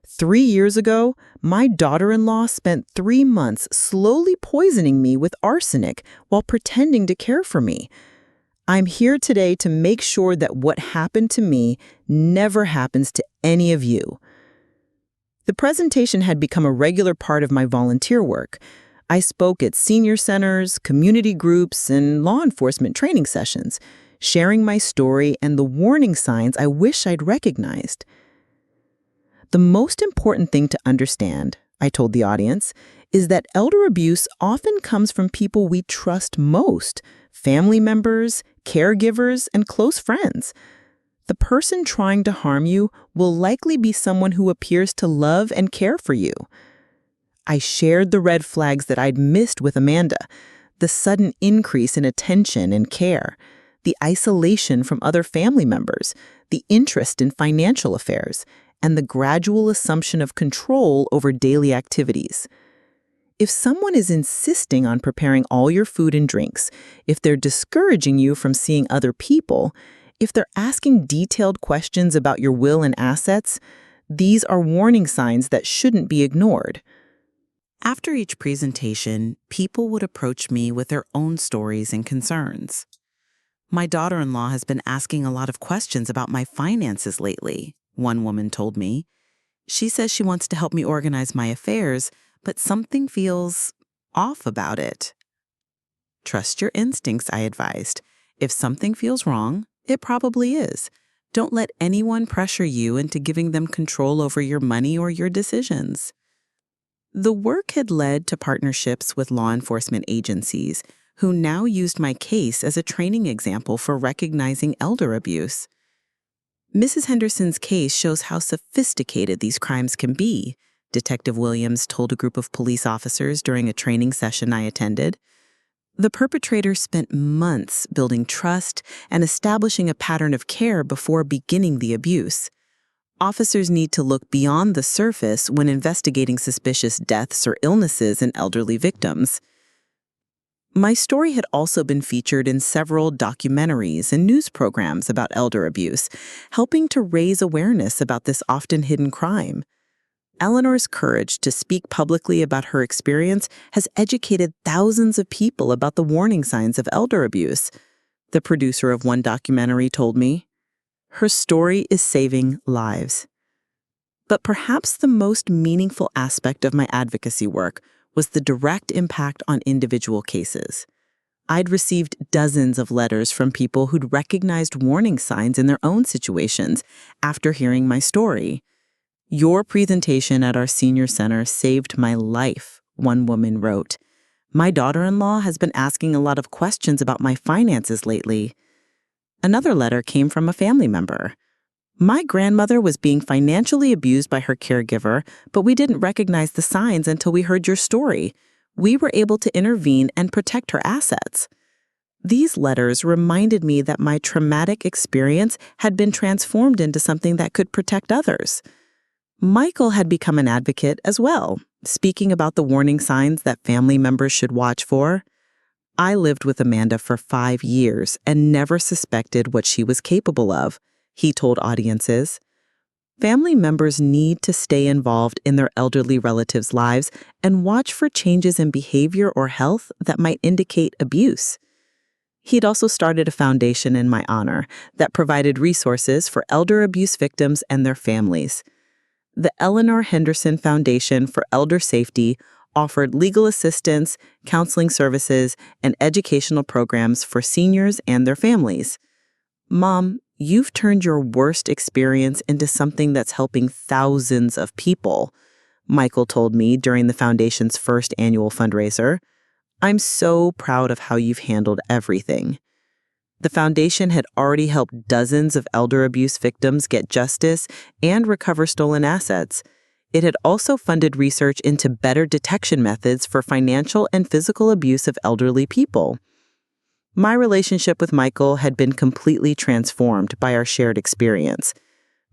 3 years ago, my daughter-in-law spent 3 months slowly poisoning me with arsenic while pretending to care for me. I'm here today to make sure that what happened to me never happens to any of you. The presentation had become a regular part of my volunteer work. I spoke at senior centers, community groups, and law enforcement training sessions, sharing my story and the warning signs I wish I'd recognized. The most important thing to understand, I told the audience, is that elder abuse often comes from people we trust most, family members, caregivers, and close friends. The person trying to harm you will likely be someone who appears to love and care for you. I shared the red flags that I'd missed with Amanda, the sudden increase in attention and care, the isolation from other family members, the interest in financial affairs, and the gradual assumption of control over daily activities. If someone is insisting on preparing all your food and drinks, if they're discouraging you from seeing other people, if they're asking detailed questions about your will and assets, these are warning signs that shouldn't be ignored. After each presentation, people would approach me with their own stories and concerns. My daughter-in-law has been asking a lot of questions about my finances lately, one woman told me. She says she wants to help me organize my affairs, but something feels off about it. Trust your instincts, I advised. If something feels wrong, it probably is. Don't let anyone pressure you into giving them control over your money or your decisions. The work had led to partnerships with law enforcement agencies who now used my case as a training example for recognizing elder abuse. Mrs. Henderson's case shows how sophisticated these crimes can be, Detective Williams told a group of police officers during a training session I attended. The perpetrator spent months building trust and establishing a pattern of care before beginning the abuse. Officers need to look beyond the surface when investigating suspicious deaths or illnesses in elderly victims. My story had also been featured in several documentaries and news programs about elder abuse, helping to raise awareness about this often hidden crime. Eleanor's courage to speak publicly about her experience has educated thousands of people about the warning signs of elder abuse, the producer of one documentary told me. Her story is saving lives. But perhaps the most meaningful aspect of my advocacy work was the direct impact on individual cases. I'd received dozens of letters from people who'd recognized warning signs in their own situations after hearing my story. "Your presentation at our senior center saved my life," one woman wrote. "My daughter-in-law has been asking a lot of questions about my finances lately." Another letter came from a family member. "My grandmother was being financially abused by her caregiver, but we didn't recognize the signs until we heard your story. We were able to intervene and protect her assets." These letters reminded me that my traumatic experience had been transformed into something that could protect others. Michael had become an advocate as well, speaking about the warning signs that family members should watch for. "I lived with Amanda for 5 years and never suspected what she was capable of," he told audiences. Family members need to stay involved in their elderly relatives' lives and watch for changes in behavior or health that might indicate abuse. He'd also started a foundation in my honor that provided resources for elder abuse victims and their families. The Eleanor Henderson Foundation for Elder Safety offered legal assistance, counseling services, and educational programs for seniors and their families. "Mom, you've turned your worst experience into something that's helping thousands of people," Michael told me during the foundation's first annual fundraiser. "I'm so proud of how you've handled everything." The foundation had already helped dozens of elder abuse victims get justice and recover stolen assets. It had also funded research into better detection methods for financial and physical abuse of elderly people. My relationship with Michael had been completely transformed by our shared experience.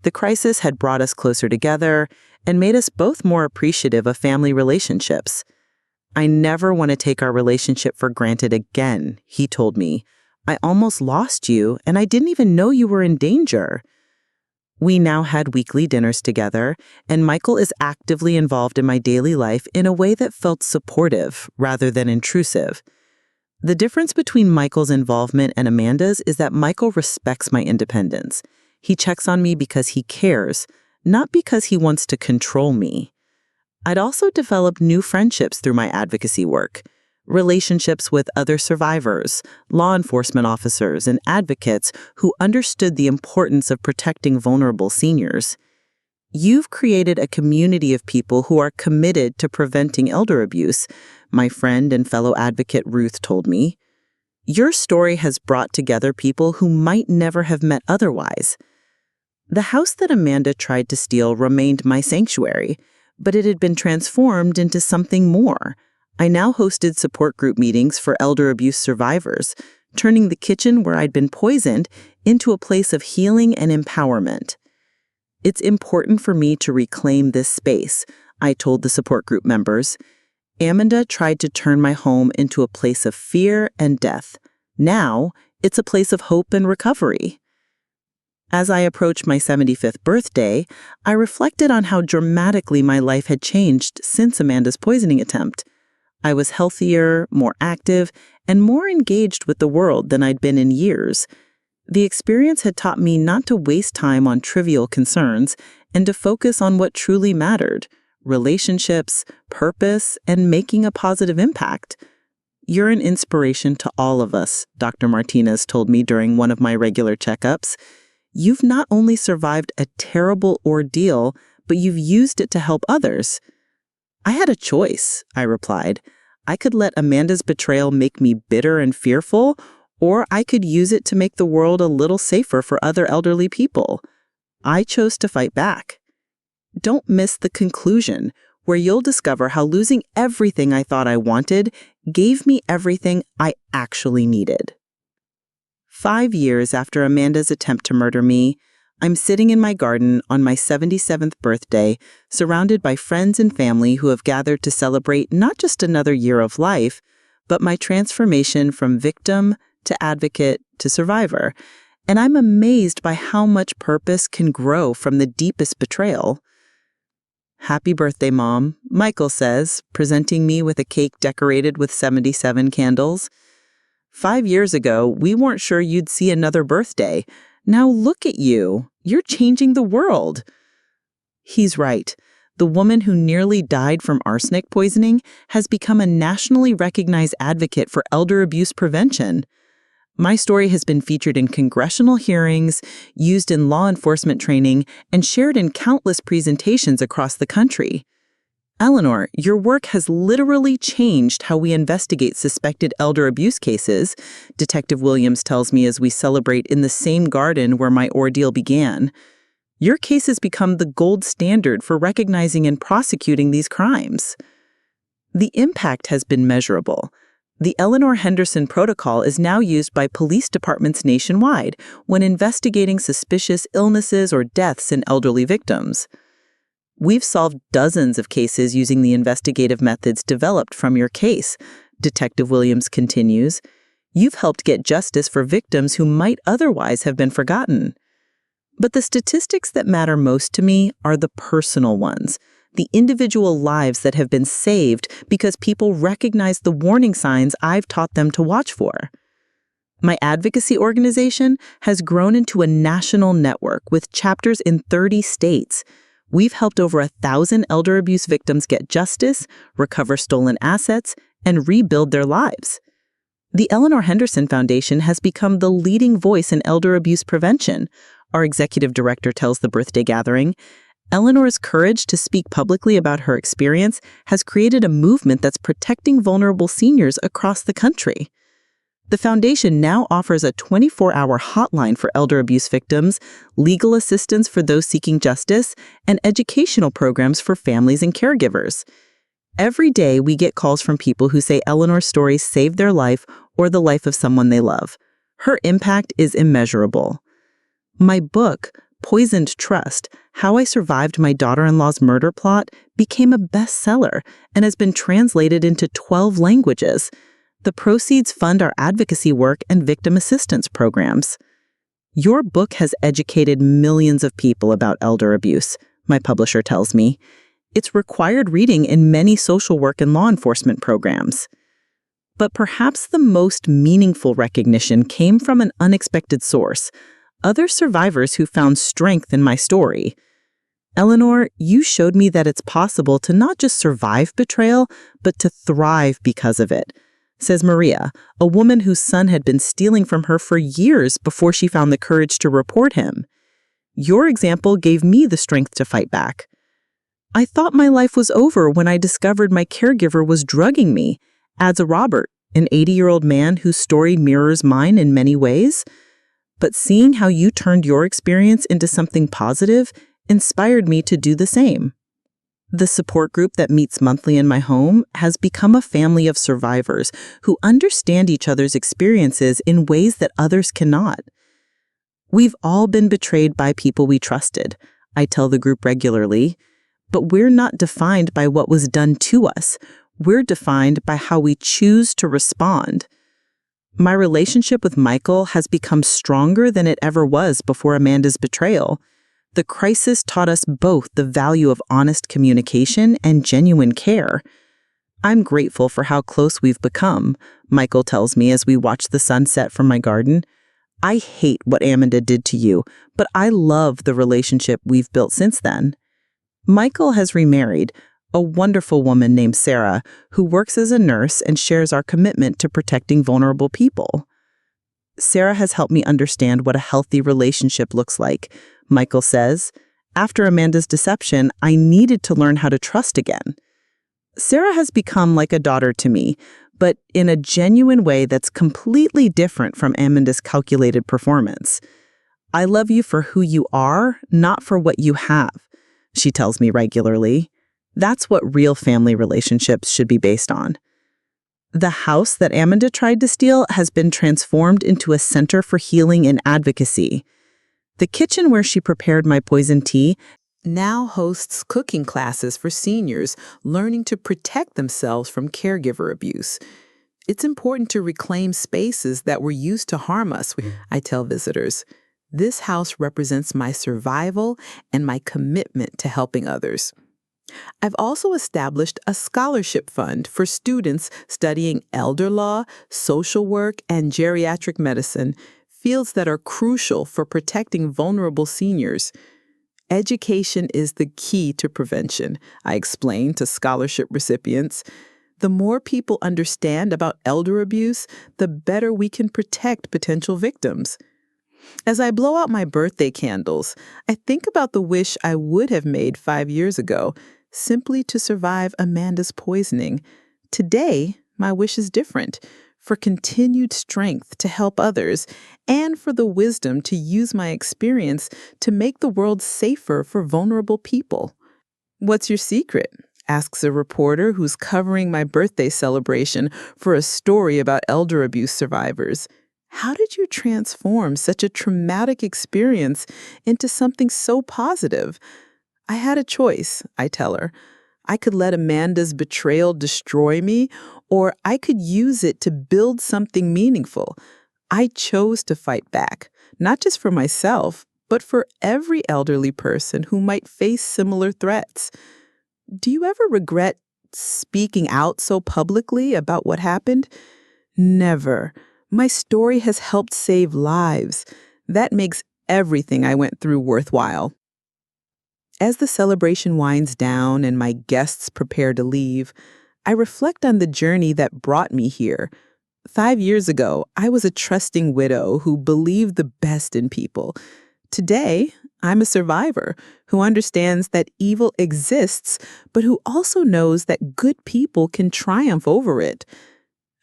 The crisis had brought us closer together and made us both more appreciative of family relationships. "I never want to take our relationship for granted again," he told me. "I almost lost you, and I didn't even know you were in danger." We now had weekly dinners together, and Michael is actively involved in my daily life in a way that felt supportive rather than intrusive. The difference between Michael's involvement and Amanda's is that Michael respects my independence. He checks on me because he cares, not because he wants to control me. I'd also developed new friendships through my advocacy work. Relationships with other survivors, law enforcement officers, and advocates who understood the importance of protecting vulnerable seniors. "You've created a community of people who are committed to preventing elder abuse," my friend and fellow advocate Ruth told me. "Your story has brought together people who might never have met otherwise. The house that Amanda tried to steal remained my sanctuary, but it had been transformed into something more. I now hosted support group meetings for elder abuse survivors, turning the kitchen where I'd been poisoned into a place of healing and empowerment. It's important for me to reclaim this space, I told the support group members. Amanda tried to turn my home into a place of fear and death. Now, it's a place of hope and recovery. As I approached my 75th birthday, I reflected on how dramatically my life had changed since Amanda's poisoning attempt. I was healthier, more active, and more engaged with the world than I'd been in years. The experience had taught me not to waste time on trivial concerns and to focus on what truly mattered: relationships, purpose, and making a positive impact. "You're an inspiration to all of us," Dr. Martinez told me during one of my regular checkups. "You've not only survived a terrible ordeal, but you've used it to help others." I had a choice, I replied. I could let Amanda's betrayal make me bitter and fearful, or I could use it to make the world a little safer for other elderly people. I chose to fight back. Don't miss the conclusion, where you'll discover how losing everything I thought I wanted gave me everything I actually needed. 5 years after Amanda's attempt to murder me, I'm sitting in my garden on my 77th birthday, surrounded by friends and family who have gathered to celebrate not just another year of life, but my transformation from victim to advocate to survivor. And I'm amazed by how much purpose can grow from the deepest betrayal. "Happy birthday, Mom," Michael says, presenting me with a cake decorated with 77 candles. "5 years ago, we weren't sure you'd see another birthday. Now look at you. You're changing the world." He's right. The woman who nearly died from arsenic poisoning has become a nationally recognized advocate for elder abuse prevention. My story has been featured in congressional hearings, used in law enforcement training, and shared in countless presentations across the country. Eleanor, your work has literally changed how we investigate suspected elder abuse cases, Detective Williams tells me as we celebrate in the same garden where my ordeal began. Your case has become the gold standard for recognizing and prosecuting these crimes. The impact has been measurable. The Eleanor Henderson Protocol is now used by police departments nationwide when investigating suspicious illnesses or deaths in elderly victims. We've solved dozens of cases using the investigative methods developed from your case, Detective Williams continues. You've helped get justice for victims who might otherwise have been forgotten. But the statistics that matter most to me are the personal ones, the individual lives that have been saved because people recognize the warning signs I've taught them to watch for. My advocacy organization has grown into a national network with chapters in 30 states. We've helped over 1,000 elder abuse victims get justice, recover stolen assets, and rebuild their lives. The Eleanor Henderson Foundation has become the leading voice in elder abuse prevention, our executive director tells the birthday gathering. Eleanor's courage to speak publicly about her experience has created a movement that's protecting vulnerable seniors across the country. The foundation now offers a 24-hour hotline for elder abuse victims, legal assistance for those seeking justice, and educational programs for families and caregivers. Every day, we get calls from people who say Eleanor's story saved their life or the life of someone they love. Her impact is immeasurable. My book, Poisoned Trust: How I Survived My Daughter-in-Law's Murder Plot, became a bestseller and has been translated into 12 languages. The proceeds fund our advocacy work and victim assistance programs. Your book has educated millions of people about elder abuse, my publisher tells me. It's required reading in many social work and law enforcement programs. But perhaps the most meaningful recognition came from an unexpected source: other survivors who found strength in my story. Eleanor, you showed me that it's possible to not just survive betrayal, but to thrive because of it, says Maria, a woman whose son had been stealing from her for years before she found the courage to report him. Your example gave me the strength to fight back. I thought my life was over when I discovered my caregiver was drugging me, adds a Robert, an 80-year-old man whose story mirrors mine in many ways. but seeing how you turned your experience into something positive inspired me to do the same. The support group that meets monthly in my home has become a family of survivors who understand each other's experiences in ways that others cannot. We've all been betrayed by people we trusted, I tell the group regularly, but we're not defined by what was done to us. We're defined by how we choose to respond. My relationship with Michael has become stronger than it ever was before Amanda's betrayal. The crisis taught us both the value of honest communication and genuine care. I'm grateful for how close we've become, Michael tells me as we watch the sunset from my garden. I hate what Amanda did to you, but I love the relationship we've built since then. Michael has remarried, a wonderful woman named Sarah, who works as a nurse and shares our commitment to protecting vulnerable people. Sarah has helped me understand what a healthy relationship looks like, Michael says. After Amanda's deception, I needed to learn how to trust again. Sarah has become like a daughter to me, but in a genuine way that's completely different from Amanda's calculated performance. I love you for who you are, not for what you have, she tells me regularly. That's what real family relationships should be based on. The house that Amanda tried to steal has been transformed into a center for healing and advocacy. The kitchen where she prepared my poison tea now hosts cooking classes for seniors learning to protect themselves from caregiver abuse. It's important to reclaim spaces that were used to harm us, I tell visitors. This house represents my survival and my commitment to helping others. I've also established a scholarship fund for students studying elder law, social work, and geriatric medicine, fields that are crucial for protecting vulnerable seniors. Education is the key to prevention, I explain to scholarship recipients. The more people understand about elder abuse, the better we can protect potential victims. As I blow out my birthday candles, I think about the wish I would have made 5 years ago, simply to survive Amanda's poisoning. Today, my wish is different, for continued strength to help others, and for the wisdom to use my experience to make the world safer for vulnerable people. What's your secret? Asks a reporter who's covering my birthday celebration for a story about elder abuse survivors. How did you transform such a traumatic experience into something so positive? I had a choice, I tell her. I could let Amanda's betrayal destroy me, or I could use it to build something meaningful. I chose to fight back, not just for myself, but for every elderly person who might face similar threats. Do you ever regret speaking out so publicly about what happened? Never. My story has helped save lives. That makes everything I went through worthwhile. As the celebration winds down and my guests prepare to leave, I reflect on the journey that brought me here. 5 years ago, I was a trusting widow who believed the best in people. Today, I'm a survivor who understands that evil exists, but who also knows that good people can triumph over it.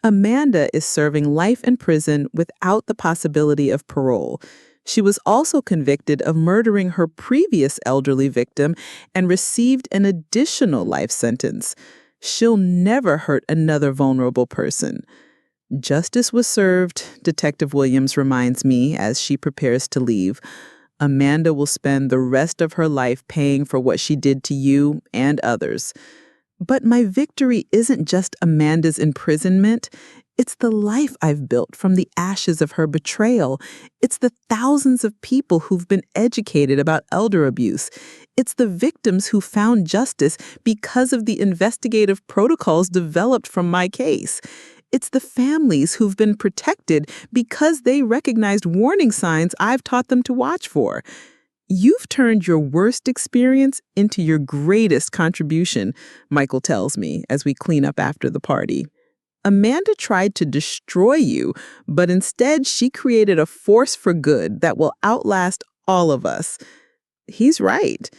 Amanda is serving life in prison without the possibility of parole. She was also convicted of murdering her previous elderly victim and received an additional life sentence. She'll never hurt another vulnerable person. Justice was served, Detective Williams reminds me as she prepares to leave. Amanda will spend the rest of her life paying for what she did to you and others. But my victory isn't just Amanda's imprisonment. It's the life I've built from the ashes of her betrayal. It's the thousands of people who've been educated about elder abuse. It's the victims who found justice because of the investigative protocols developed from my case. It's the families who've been protected because they recognized warning signs I've taught them to watch for. You've turned your worst experience into your greatest contribution, Michael tells me as we clean up after the party. Amanda tried to destroy you, but instead she created a force for good that will outlast all of us. He's right.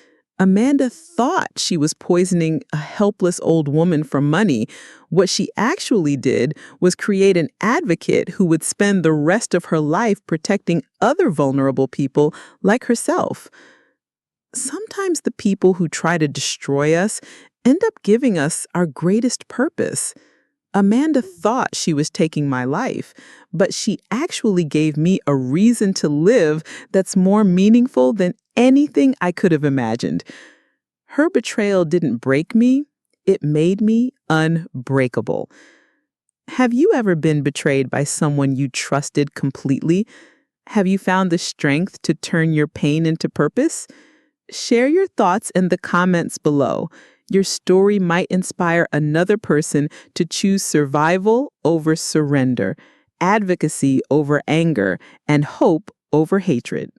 Amanda thought she was poisoning a helpless old woman for money. What she actually did was create an advocate who would spend the rest of her life protecting other vulnerable people like herself. Sometimes the people who try to destroy us end up giving us our greatest purpose. Amanda thought she was taking my life, but she actually gave me a reason to live that's more meaningful than anything I could have imagined. Her betrayal didn't break me, it made me unbreakable. Have you ever been betrayed by someone you trusted completely? Have you found the strength to turn your pain into purpose? Share your thoughts in the comments below. Your story might inspire another person to choose survival over surrender, advocacy over anger, and hope over hatred.